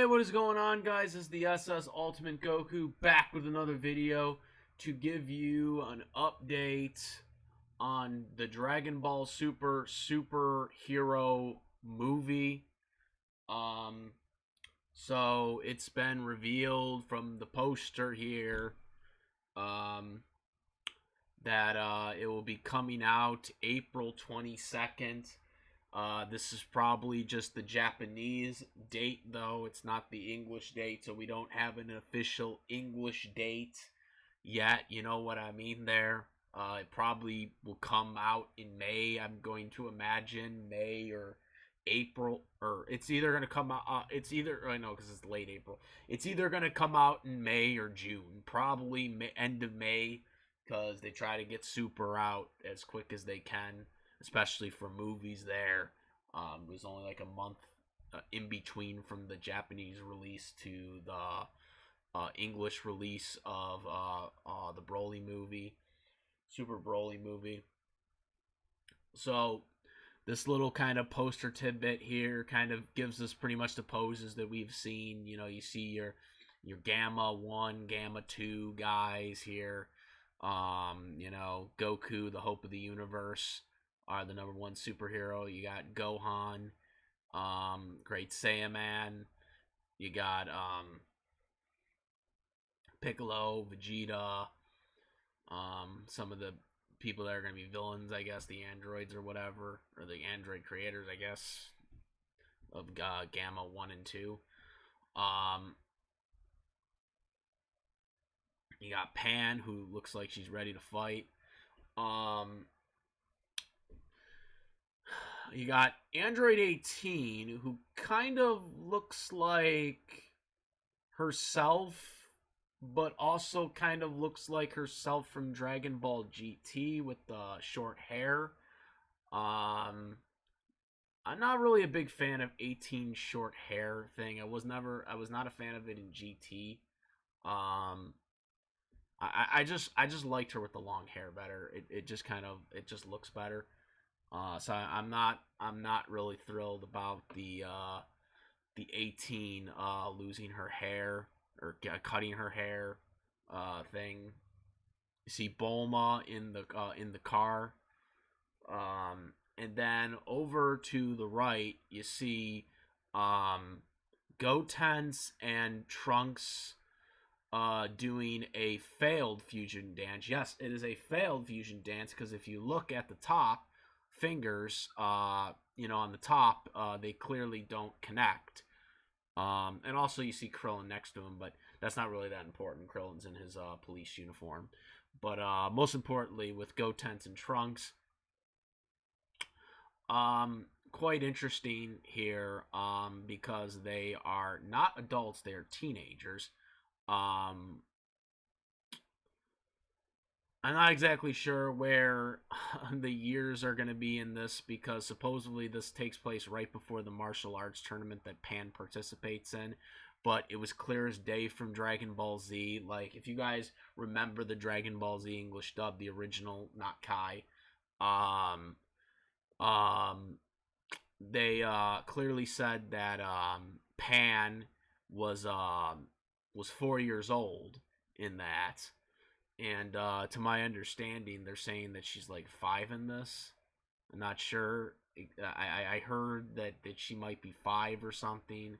Hey, what is going on, guys? It's the SS Ultimate Goku back with another video to give you an update on the Dragon Ball Super superhero movie. Um, so it's been revealed from the poster here, um, that it will be coming out April 22nd. This is probably just the Japanese date, though. It's not the English date, so we don't have an official English date yet. You know what I mean there? It probably will come out in May. I'm going to imagine May or April, or it's either going to come out. I know because it's late April. It's either going to come out in May or June. Probably end of May, because they try to get Super out as quick as they can, especially for movies there. It was only like a month in between from the Japanese release to the English release of the Broly movie, Super Broly movie. So this little kind of poster tidbit here kind of gives us pretty much the poses that we've seen. You know, you see your Gamma 1, Gamma 2 guys here. You know, Goku, the hope of the universe, are the number one superhero. You got Gohan, Great Saiyaman. You got Piccolo, Vegeta, some of the people that are going to be villains, I guess, the androids or whatever, or the android creators, I guess, of Gamma 1 and 2. You got Pan, who looks like she's ready to fight. You got Android 18, who kind of looks like herself, but also kind of looks like herself from Dragon Ball GT with the short hair. I'm not really a big fan of 18 short hair thing. I was not a fan of it in GT. Um, I just liked her with the long hair better. It just looks better. So I'm not really thrilled about the 18 losing her hair or cutting her hair thing. You see Bulma in the car, and then over to the right you see Gotenks and Trunks doing a failed fusion dance. Yes, it is a failed fusion dance, because if you look at the top fingers, you know, on the top, they clearly don't connect. And also you see Krillin next to him, but that's not really that important. Krillin's in his police uniform. But most importantly, with Gotenks and Trunks, quite interesting here, because they are not adults, they are teenagers. I'm not exactly sure where the years are going to be in this, because supposedly this takes place right before the martial arts tournament that Pan participates in. But it was clear as day from Dragon Ball Z. Like, if you guys remember the Dragon Ball Z English dub, the original, not Kai, um, um, they clearly said that Pan was 4 years old in that. And to my understanding, they're saying that she's like 5 in this. I'm not sure. I heard that she might be 5 or something,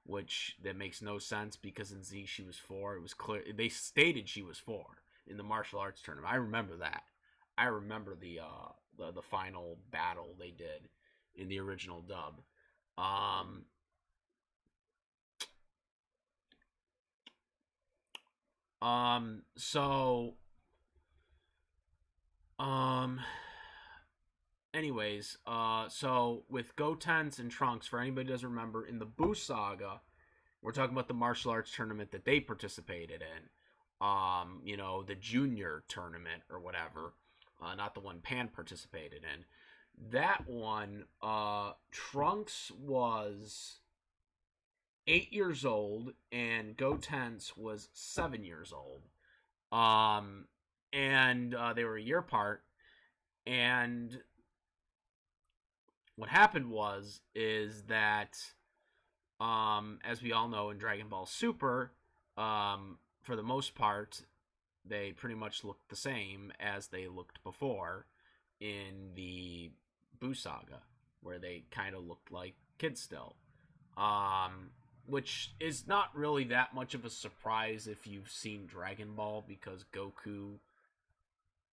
which that makes no sense, because in Z she was 4. It was clear they stated she was 4 in the martial arts tournament. I remember that. I remember the final battle they did in the original dub. So, um, anyways, so with Gotenks and Trunks, for anybody who doesn't remember, in the Boo Saga, we're talking about the martial arts tournament that they participated in. You know, the junior tournament or whatever, not the one Pan participated in. That one, Trunks was 8 years old and Gotenks was 7 years old. And they were a year apart. And what happened is that As we all know in Dragon Ball Super, for the most part, they pretty much look the same as they looked before in the Buu Saga, where they kind of looked like kids still. Which is not really that much of a surprise if you've seen Dragon Ball, because Goku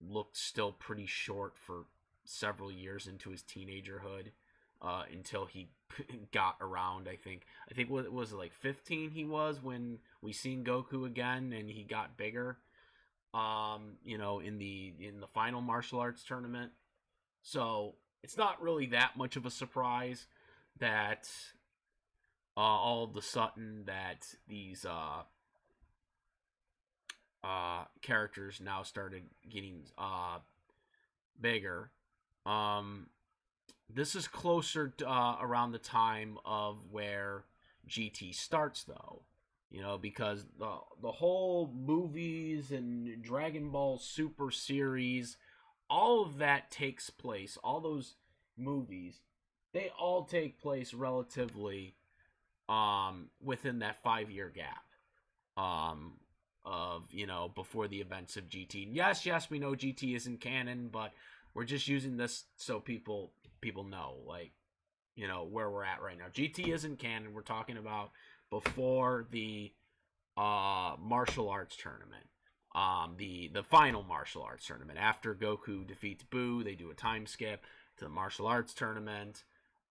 looked still pretty short for several years into his teenagerhood, until he got around. I think what was it, like 15 he was when we seen Goku again, and he got bigger. In the final martial arts tournament. So it's not really that much of a surprise that all of a sudden that these characters now started getting bigger. This is closer to, around the time of where GT starts, though. Because the whole movies and Dragon Ball Super series, all of that takes place. All those movies, they all take place relatively within that 5-year gap of before the events of GT. Yes, we know GT isn't canon, but we're just using this so people know, like, where we're at right now. GT isn't canon. We're talking about before the martial arts tournament, the final martial arts tournament. After Goku defeats Buu, they do a time skip to the martial arts tournament,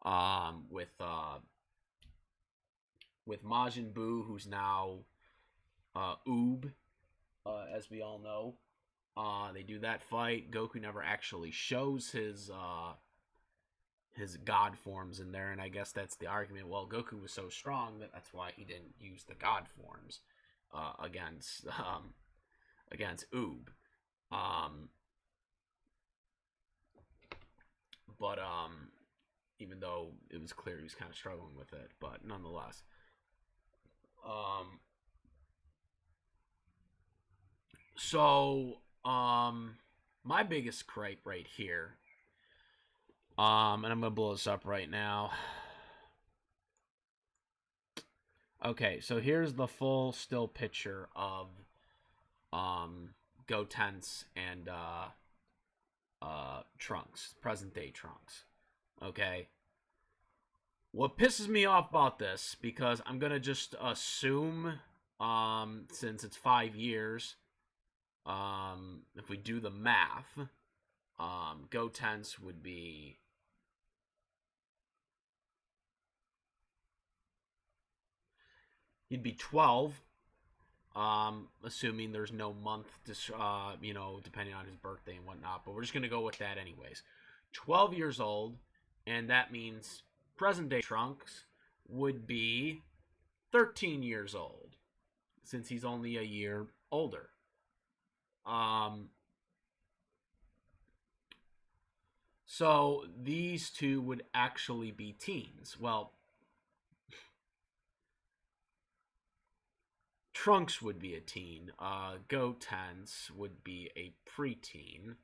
with Majin Buu, who's now Oob, as we all know. They do that fight. Goku never actually shows his god forms in there, and I guess that's the argument. Well, Goku was so strong that's why he didn't use the god forms against Oob. But even though it was clear he was kind of struggling with it, but nonetheless. So my biggest gripe right here, and I'm gonna blow this up right now. Okay, so here's the full still picture of Gotenks and Trunks, present day Trunks. Okay. What pisses me off about this, because I'm gonna just assume, since it's 5 years, if we do the math, Gotenks would be he'd be 12, assuming there's no month to, depending on his birthday and whatnot, but we're just gonna go with that anyways. 12 years old, and that means present day Trunks would be 13 years old, since he's only a year older. So these two would actually be teens. Well, Trunks would be a teen. Gotenks would be a preteen.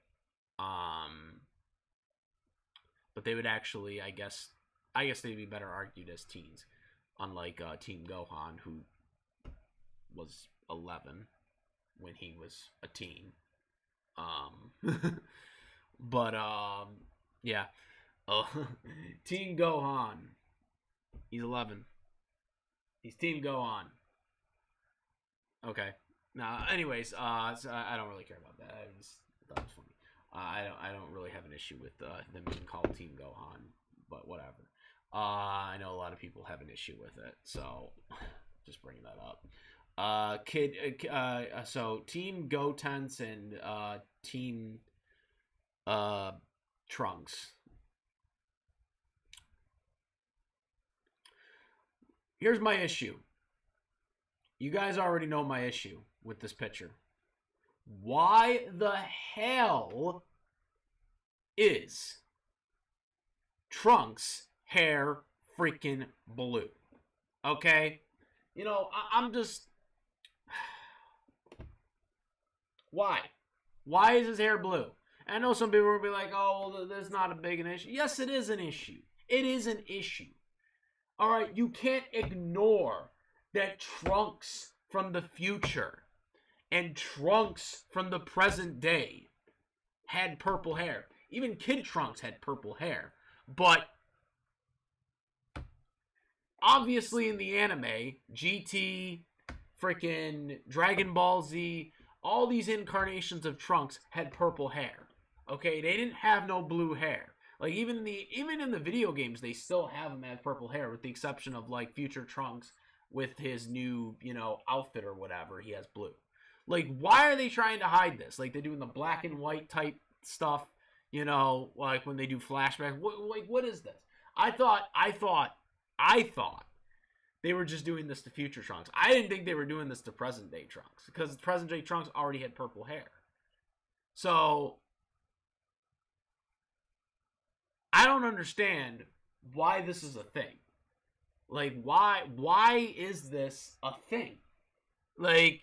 But they would actually, I guess they'd be better argued as teens, unlike Team Gohan, who was 11 when he was a teen. But yeah. Team Gohan, he's 11. He's Team Gohan. Okay. Now, anyways, so I don't really care about that. I thought it was funny. I don't really have an issue with them being called Team Gohan, but whatever. I know a lot of people have an issue with it, so just bringing that up. So Team Gotenks and Team Trunks. Here's my issue. You guys already know my issue with this picture. Why the hell is Trunks' hair freaking blue? Okay? I'm just... Why? Why is his hair blue? And I know some people will be like, oh, well, there's not a big an issue. Yes, it is an issue. It is an issue. All right, you can't ignore that Trunks from the future and Trunks from the present day had purple hair. Even Kid Trunks had purple hair. But obviously in the anime, GT, freaking Dragon Ball Z, all these incarnations of Trunks had purple hair. Okay, they didn't have no blue hair. Like even in the video games, they still have him as purple hair, with the exception of like future Trunks with his new, outfit or whatever. He has blue. Like, why are they trying to hide this? Like they do in the black and white type stuff, like when they do flashbacks. What is this? I thought they were just doing this to future Trunks. I didn't think they were doing this to present day Trunks, because present day Trunks already had purple hair. So I don't understand why this is a thing. Like, why is this a thing? Like,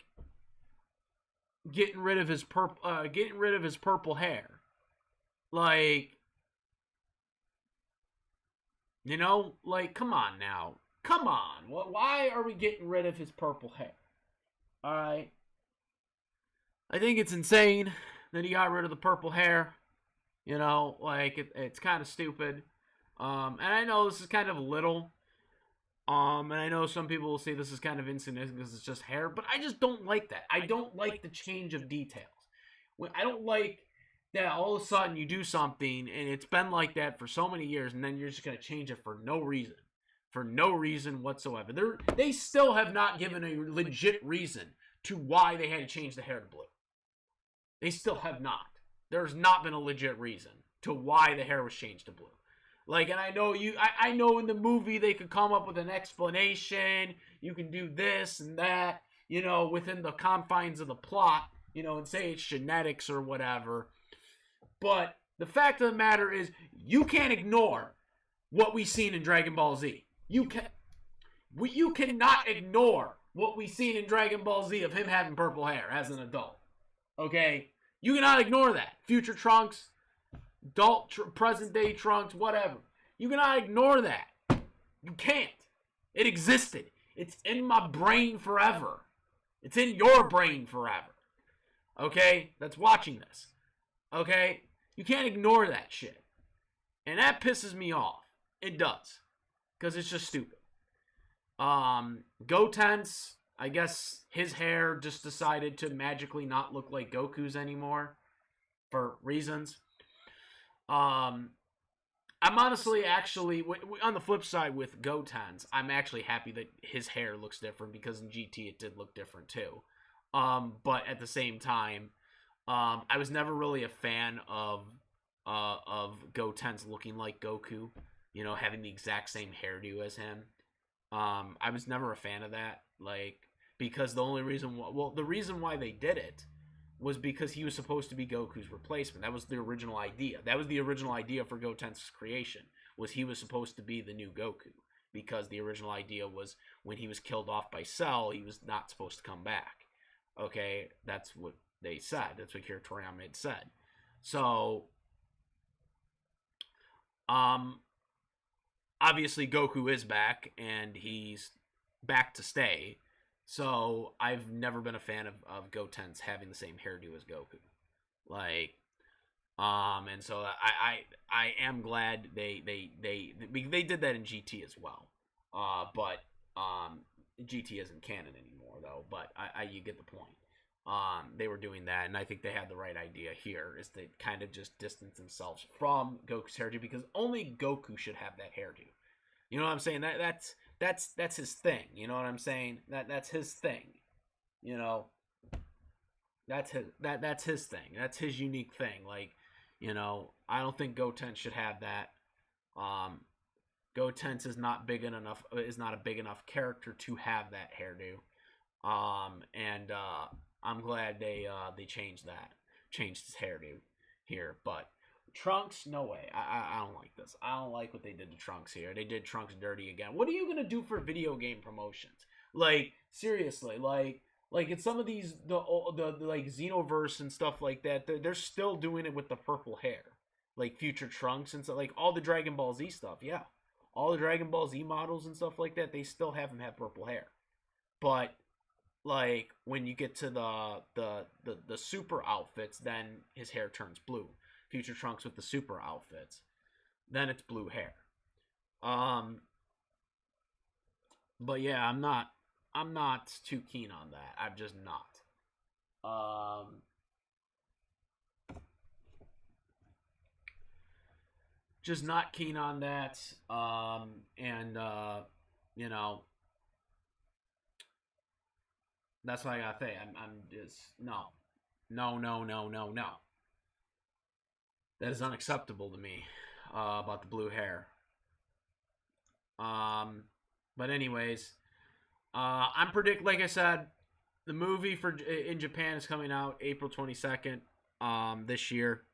getting rid of his purple hair. Like, like, come on now. Come on. Why are we getting rid of his purple hair? All right. I think it's insane that he got rid of the purple hair. Like, it's kind of stupid. And I know this is kind of little. And I know some people will say this is kind of insignificant because it's just hair, but I just don't like that. I don't like the change of details. I don't like that all of a sudden you do something and it's been like that for so many years, and then you're just going to change it for no reason. For no reason whatsoever. They still have not given a legit reason to why they had to change the hair to blue. They still have not. There's not been a legit reason to why the hair was changed to blue. Like, and I know in the movie they could come up with an explanation. You can do this and that, within the confines of the plot, and say it's genetics or whatever. But the fact of the matter is, you can't ignore what we've seen in Dragon Ball Z. You cannot ignore what we've seen in Dragon Ball Z of him having purple hair as an adult. Okay? You cannot ignore that. Future Trunks, adult, present day Trunks, whatever. You cannot ignore that. You can't. It existed. It's in my brain forever. It's in your brain forever. Okay? That's watching this. Okay? You can't ignore that shit. And that pisses me off. It does. Because it's just stupid. Goten's, I guess his hair just decided to magically not look like Goku's anymore. For reasons. I'm honestly actually, on the flip side with Goten's, I'm actually happy that his hair looks different, because in GT it did look different too. But at the same time, I was never really a fan of Goten's looking like Goku, having the exact same hairdo as him. I was never a fan of that, because the reason why they did it was because he was supposed to be Goku's replacement. That was the original idea. That was the original idea for Goten's creation, was he was supposed to be the new Goku. Because the original idea was, when he was killed off by Cell, he was not supposed to come back. Okay, that's what they said. That's what Akira Toriyama had said. So, obviously Goku is back, and he's back to stay. So I've never been a fan of Goten's having the same hairdo as Goku. And so I am glad they did that in GT as well. But GT isn't canon anymore though, but you get the point. They were doing that, and I think they had the right idea here, is to kind of just distance themselves from Goku's hairdo, because only Goku should have that hairdo. You know what I'm saying? That's his thing. You know what I'm saying? That's his thing. That's his thing. That's his unique thing. I don't think Goten should have that. Goten is not a big enough character to have that hairdo. And I'm glad they changed his hairdo here. But Trunks, no way. I don't like this. I don't like what they did to Trunks here. They did Trunks dirty again. What are you gonna do for video game promotions? Seriously, in some of these the Xenoverse and stuff like that, they're still doing it with the purple hair, future Trunks and stuff, all the Dragon Ball Z stuff. Yeah, all the Dragon Ball Z models and stuff like that, they still have him have purple hair. But like when you get to the super outfits, then his hair turns blue. Future Trunks with the super outfits, then it's blue hair. But yeah, I'm not too keen on that. I'm just not. Just not keen on that. And you know, that's what I gotta say. I'm just no, no, no, no, no, no. That is unacceptable to me. About the blue hair. Um, but anyways, I'm like I said, the movie for in Japan is coming out April 22nd. This year,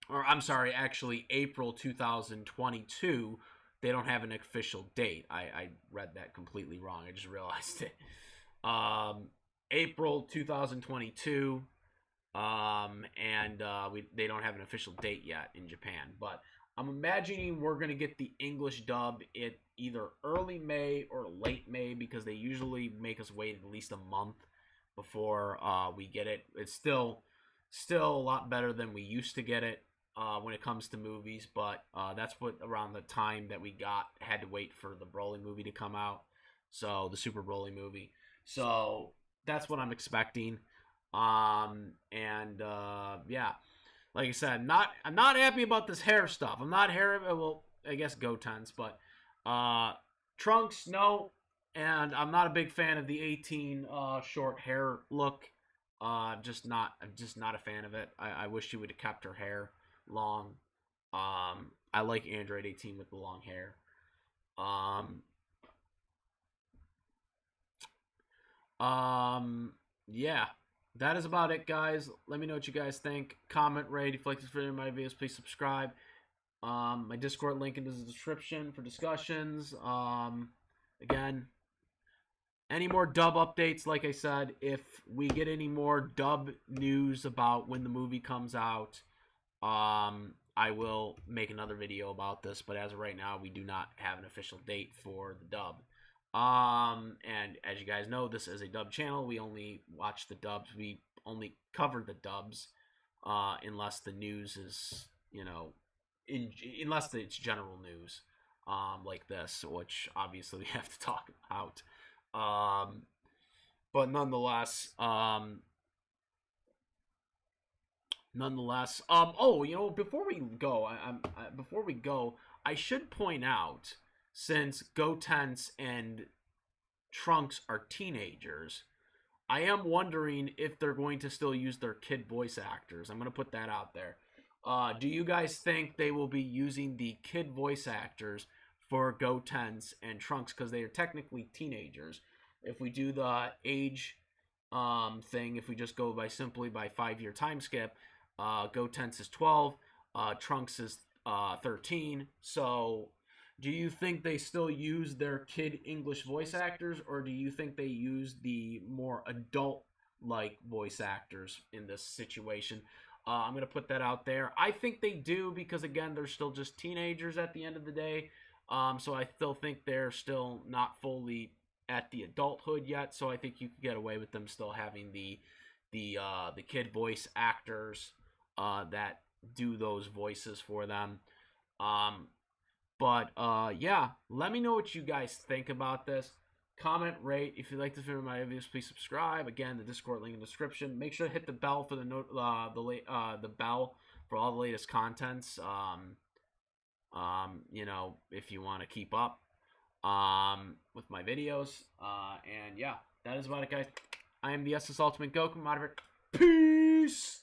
or I'm sorry, actually April 2022. They don't have an official date. I read that completely wrong. I just realized it. April 2022. And they don't have an official date yet in Japan, but I'm imagining we're gonna get the English dub at either early May or late May, because they usually make us wait at least a month before we get it. It's still a lot better than we used to get it when it comes to movies, but that's what around the time that we had to wait for the Broly movie to come out, so the Super Broly movie. So that's what I'm expecting. Yeah, like I said, I'm not happy about this hair stuff. I'm not well, I guess Goten's, but Trunks, no, and I'm not a big fan of the 18 short hair look. I'm just not a fan of it. I wish she would have kept her hair long. I like Android 18 with the long hair. Yeah, that is about it, guys. Let me know what you guys think. Comment, rate. If you like this video, my videos, please subscribe. My Discord link in the description for discussions. Again, any more dub updates, like I said, if we get any more dub news about when the movie comes out, I will make another video about this. But as of right now, we do not have an official date for the dub. And as you guys know, this is a dub channel. We only watch the dubs. We only cover the dubs, unless the news is, unless it's general news, like this, which obviously we have to talk about. But nonetheless, oh, before we go, I should point out, since Gotenks and Trunks are teenagers, I am wondering if they're going to still use their kid voice actors. I'm going to put that out there. Do you guys think they will be using the kid voice actors for Gotenks and Trunks, because they are technically teenagers? If we do the age thing, if we just go simply by 5-year time skip, Gotenks is 12, Trunks is 13. So do you think they still use their kid English voice actors, or do you think they use the more adult-like voice actors in this situation? I'm going to put that out there. I think they do, because, again, they're still just teenagers at the end of the day. So I still think they're still not fully at the adulthood yet. So I think you could get away with them still having the kid voice actors that do those voices for them. But yeah, let me know what you guys think about this. Comment, rate. If you like this video, my videos, please subscribe. Again, the Discord link in the description. Make sure to hit the bell for the bell for all the latest contents. If you want to keep up with my videos. And yeah, that is about it, guys. I am the SS Ultimate Goku. Moderate. Peace.